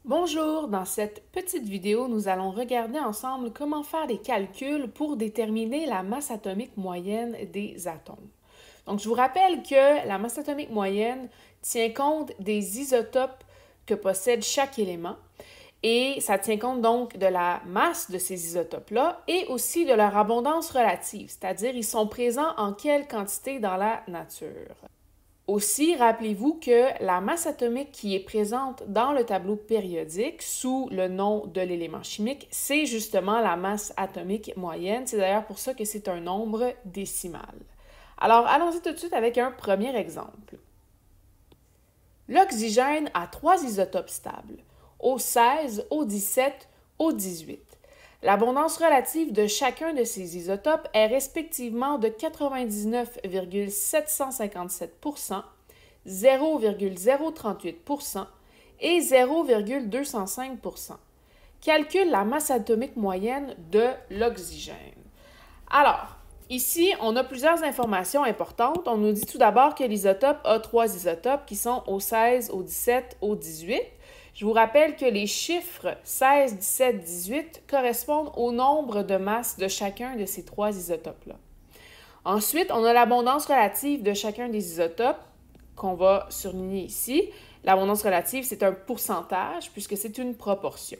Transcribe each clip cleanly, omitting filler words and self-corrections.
Bonjour, dans cette petite vidéo, nous allons regarder ensemble comment faire des calculs pour déterminer la masse atomique moyenne des atomes. Donc, je vous rappelle que la masse atomique moyenne tient compte des isotopes que possède chaque élément et ça tient compte donc de la masse de ces isotopes-là et aussi de leur abondance relative, c'est-à-dire ils sont présents en quelle quantité dans la nature. Aussi, rappelez-vous que la masse atomique qui est présente dans le tableau périodique sous le nom de l'élément chimique, c'est justement la masse atomique moyenne. C'est d'ailleurs pour ça que c'est un nombre décimal. Alors, allons-y tout de suite avec un premier exemple. L'oxygène a trois isotopes stables, O16, O17, O18. L'abondance relative de chacun de ces isotopes est respectivement de 99,757 0,038 et 0,205 Calcule la masse atomique moyenne de l'oxygène. Alors, ici, on a plusieurs informations importantes. On nous dit tout d'abord que l'isotope a trois isotopes qui sont O16, O17, O18. Je vous rappelle que les chiffres 16, 17, 18 correspondent au nombre de masses de chacun de ces trois isotopes-là. Ensuite, on a l'abondance relative de chacun des isotopes qu'on va surligner ici. L'abondance relative, c'est un pourcentage puisque c'est une proportion.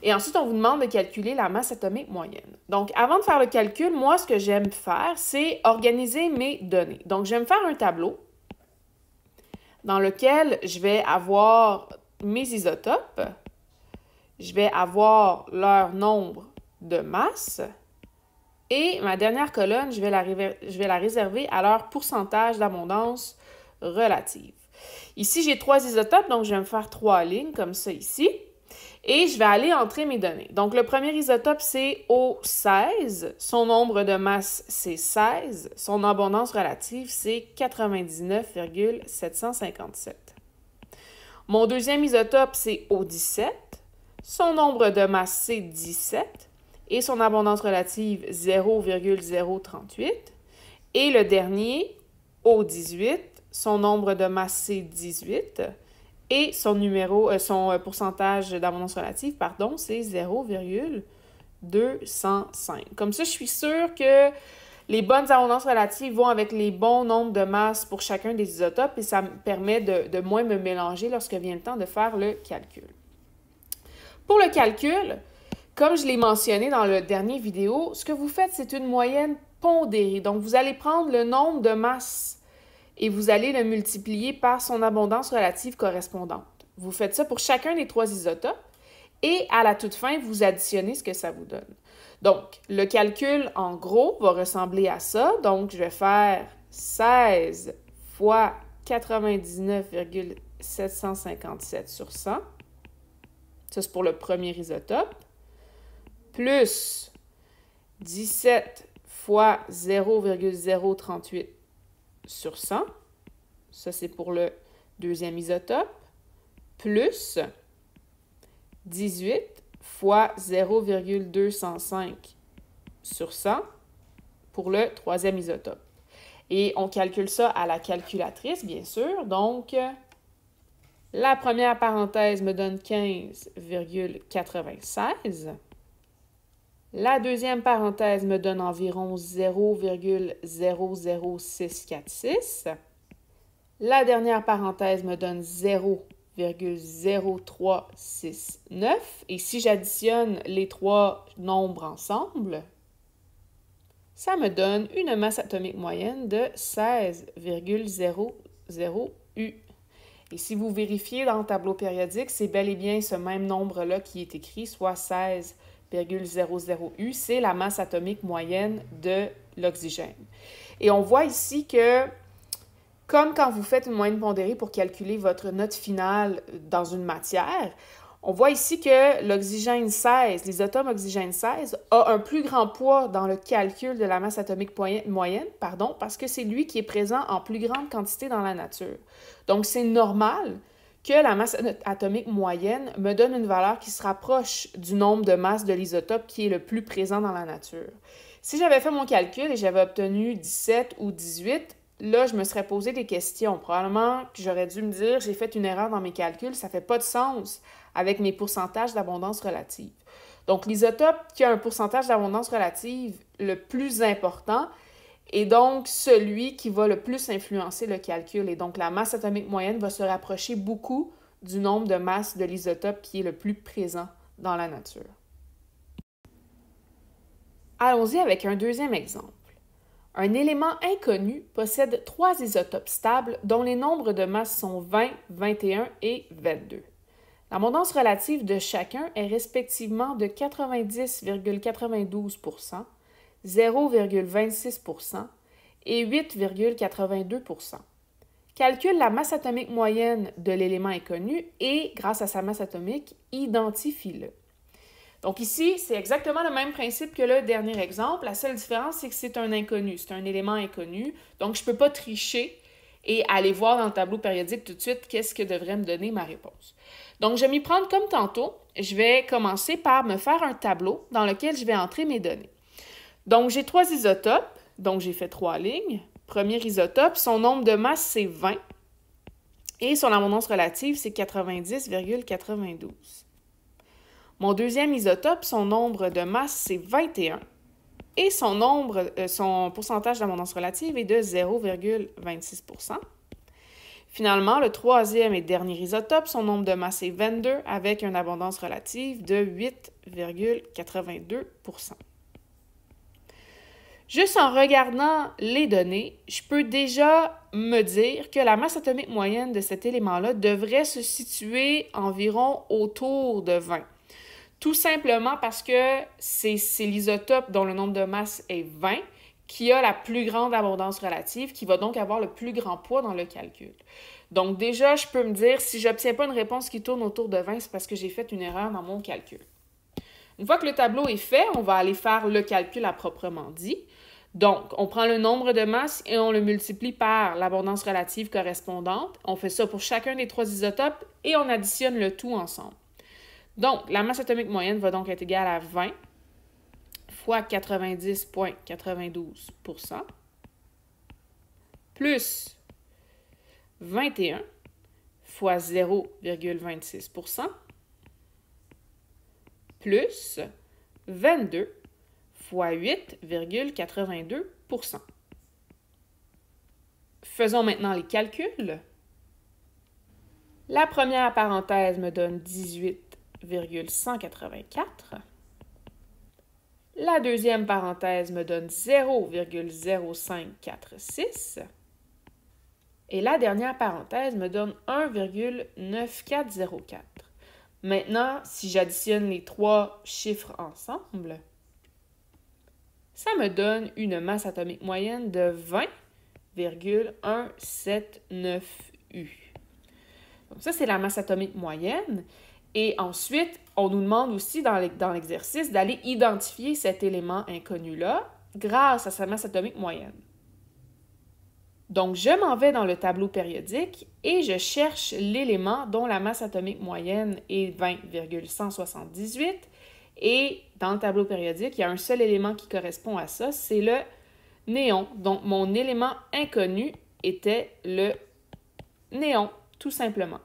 Et ensuite, on vous demande de calculer la masse atomique moyenne. Donc, avant de faire le calcul, moi, ce que j'aime faire, c'est organiser mes données. Donc, je vais me faire un tableau dans lequel je vais avoir mes isotopes, je vais avoir leur nombre de masses et ma dernière colonne, je vais la réserver à leur pourcentage d'abondance relative. Ici, j'ai trois isotopes, donc je vais me faire trois lignes comme ça ici. Et je vais aller entrer mes données. Donc, le premier isotope, c'est O16. Son nombre de masse, c'est 16. Son abondance relative, c'est 99,757. Mon deuxième isotope, c'est O17. Son nombre de masse, c'est 17. Et son abondance relative, 0,038. Et le dernier, O18. Son nombre de masse, c'est 18. Et son pourcentage d'abondance relative, c'est 0,205. Comme ça, je suis sûre que les bonnes abondances relatives vont avec les bons nombres de masses pour chacun des isotopes et ça me permet de moins me mélanger lorsque vient le temps de faire le calcul. Pour le calcul, comme je l'ai mentionné dans le dernier vidéo, ce que vous faites, c'est une moyenne pondérée. Donc, vous allez prendre le nombre de masses et vous allez le multiplier par son abondance relative correspondante. Vous faites ça pour chacun des trois isotopes et à la toute fin, vous additionnez ce que ça vous donne. Donc, le calcul, en gros, va ressembler à ça. Donc, je vais faire 16 fois 99,757 sur 100. Ça, c'est pour le premier isotope. Plus 17 fois 0,038 sur 100. Ça, c'est pour le deuxième isotope. Plus 18 fois 0,205 sur 100 pour le troisième isotope. Et on calcule ça à la calculatrice, bien sûr. Donc, la première parenthèse me donne 15,96. La deuxième parenthèse me donne environ 0,00646. La dernière parenthèse me donne 0,0369. Et si j'additionne les trois nombres ensemble, ça me donne une masse atomique moyenne de 16,00 U. Et si vous vérifiez dans le tableau périodique, c'est bel et bien ce même nombre-là qui est écrit, soit 16,00 U, c'est la masse atomique moyenne de l'oxygène. Et on voit ici que, comme quand vous faites une moyenne pondérée pour calculer votre note finale dans une matière, on voit ici que l'oxygène 16, l'isotope oxygène 16, a un plus grand poids dans le calcul de la masse atomique moyenne, parce que c'est lui qui est présent en plus grande quantité dans la nature. Donc, c'est normal que la masse atomique moyenne me donne une valeur qui se rapproche du nombre de masses de l'isotope qui est le plus présent dans la nature. Si j'avais fait mon calcul et j'avais obtenu 17 ou 18, là, je me serais posé des questions. Probablement que j'aurais dû me dire, j'ai fait une erreur dans mes calculs, ça fait pas de sens avec mes pourcentages d'abondance relative. Donc, l'isotope qui a un pourcentage d'abondance relative le plus important est donc celui qui va le plus influencer le calcul. Et donc, la masse atomique moyenne va se rapprocher beaucoup du nombre de masses de l'isotope qui est le plus présent dans la nature. Allons-y avec un deuxième exemple. Un élément inconnu possède 3 isotopes stables dont les nombres de masses sont 20, 21 et 22. L'abondance relative de chacun est respectivement de 90,92 %, 0,26 % et 8,82 %. Calcule la masse atomique moyenne de l'élément inconnu et, grâce à sa masse atomique, identifie-le. Donc ici, c'est exactement le même principe que le dernier exemple. La seule différence, c'est que c'est un inconnu, c'est un élément inconnu. Donc, je ne peux pas tricher et aller voir dans le tableau périodique tout de suite qu'est-ce que devrait me donner ma réponse. Donc, je vais m'y prendre comme tantôt. Je vais commencer par me faire un tableau dans lequel je vais entrer mes données. Donc, j'ai 3 isotopes, donc j'ai fait 3 lignes. Premier isotope, son nombre de masse, c'est 20 et son abondance relative, c'est 90,92. Mon deuxième isotope, son nombre de masse, c'est 21 et son pourcentage d'abondance relative est de 0,26 %. Finalement, le troisième et dernier isotope, son nombre de masse est 22 avec une abondance relative de 8,82 %. Juste en regardant les données, je peux déjà me dire que la masse atomique moyenne de cet élément-là devrait se situer environ autour de 20. Tout simplement parce que c'est l'isotope dont le nombre de masse est 20 qui a la plus grande abondance relative, qui va donc avoir le plus grand poids dans le calcul. Donc déjà, je peux me dire, si je n'obtiens pas une réponse qui tourne autour de 20, c'est parce que j'ai fait une erreur dans mon calcul. Une fois que le tableau est fait, on va aller faire le calcul à proprement dit. Donc, on prend le nombre de masses et on le multiplie par l'abondance relative correspondante. On fait ça pour chacun des 3 isotopes et on additionne le tout ensemble. Donc, la masse atomique moyenne va donc être égale à 20 fois 90,92 % plus 21 fois 0,26 % plus 22 fois 8,82 %. Faisons maintenant les calculs. La première parenthèse me donne 18,184. La deuxième parenthèse me donne 0,0546. Et la dernière parenthèse me donne 1,9404. Maintenant, si j'additionne les 3 chiffres ensemble, ça me donne une masse atomique moyenne de 20,179 U. Donc ça, c'est la masse atomique moyenne. Et ensuite, on nous demande aussi dans l'exercice d'aller identifier cet élément inconnu-là grâce à sa masse atomique moyenne. Donc, je m'en vais dans le tableau périodique et je cherche l'élément dont la masse atomique moyenne est 20,178. Et dans le tableau périodique, il y a un seul élément qui correspond à ça, c'est le néon. Donc, mon élément inconnu était le néon, tout simplement.